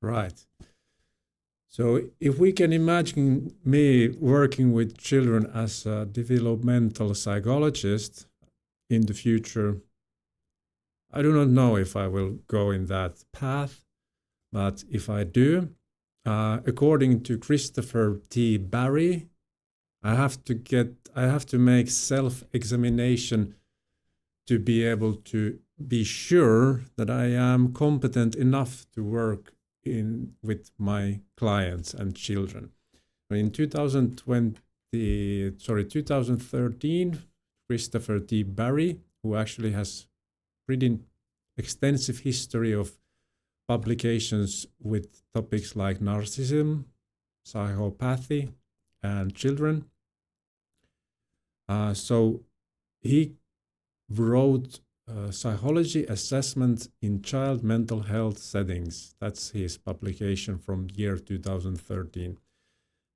Right. So if we can imagine me working with children as a developmental psychologist in the future, I do not know if I will go in that path, but if I do, according to Christopher T. Barry, I have to make self-examination to be able to be sure that I am competent enough to work with my clients and children. In 2013, Christopher T. Barry, who actually has pretty extensive history of publications with topics like narcissism, psychopathy, and children. So he wrote Psychology Assessment in Child Mental Health Settings. That's his publication from year 2013.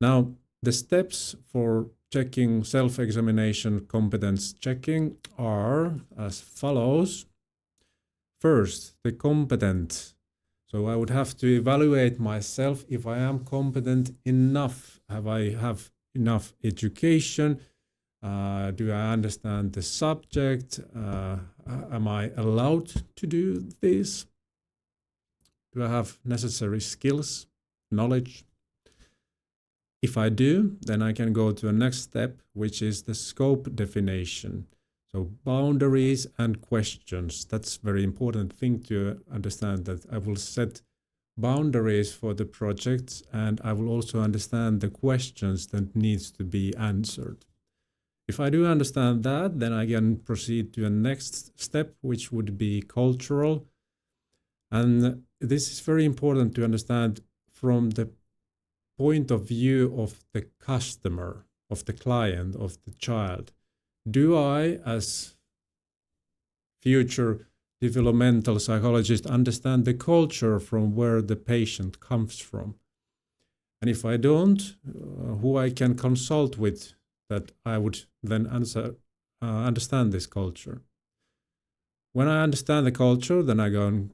Now, the steps for checking self-examination competence checking are as follows. First, the competent. So I would have to evaluate myself if I am competent enough. Have enough education? Do I understand the subject? Am I allowed to do this? Do I have necessary skills, knowledge? If I do, then I can go to a next step, which is the scope definition. So boundaries and questions. That's a very important thing to understand, that I will set boundaries for the project, and I will also understand the questions that needs to be answered. If I do understand that, then I can proceed to a next step, which would be cultural. And this is very important to understand from the point of view of the customer, of the client, of the child. Do I, as future developmental psychologist, understand the culture from where the patient comes from? And if I don't, who I can consult with that I would then understand this culture. When I understand the culture, then I can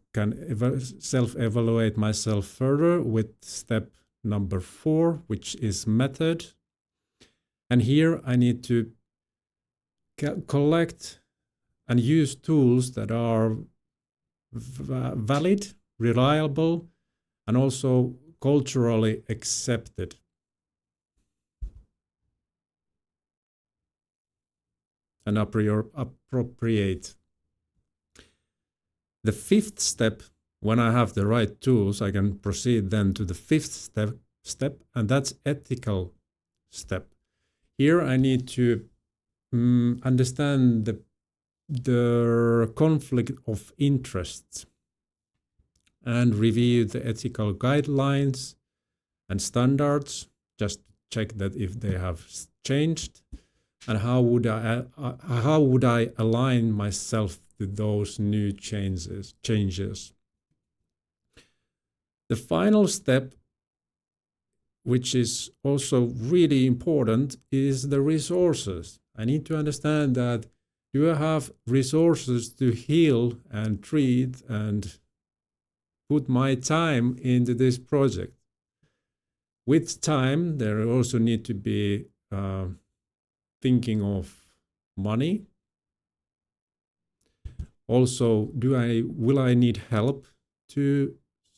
self-evaluate myself further with step number 4, which is method. And here I need to collect and use tools that are valid, reliable, and also culturally accepted. And appropriate. The 5th step, when I have the right tools, I can proceed then to the 5th step, and that's ethical step. Here I need to understand the conflict of interests and review the ethical guidelines and standards, just to check that if they have changed, and how would I align myself to those new changes. The final step, which is also really important, is the resources. I need to understand that do I have resources to heal and treat and put my time into this project? With time, there also need to be thinking of money. Also, will I need help to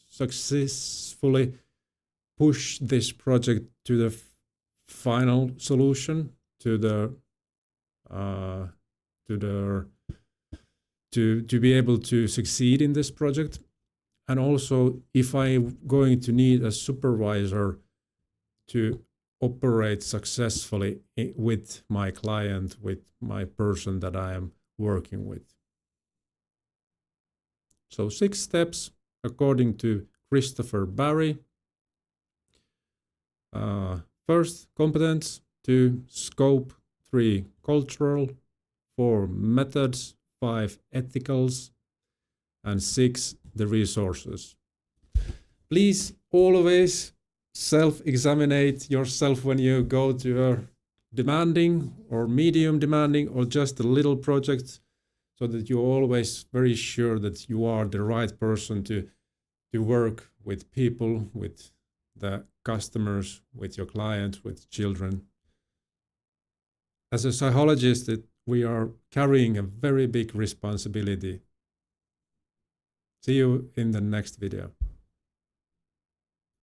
successfully push this project to the final solution, to be able to succeed in this project? And also, if I'm going to need a supervisor to operate successfully with my client, with my person that I am working with. So 6 steps according to Christopher Barry. First, competence. 2, scope. 3, cultural. 4, methods. 5, ethicals. And 6, the resources. Please always self-examine yourself when you go to a demanding or medium demanding or just a little project, so that you're always very sure that you are the right person to to work with people, with the customers, with your clients, with children. As a psychologist, we are carrying a very big responsibility. See you in the next video.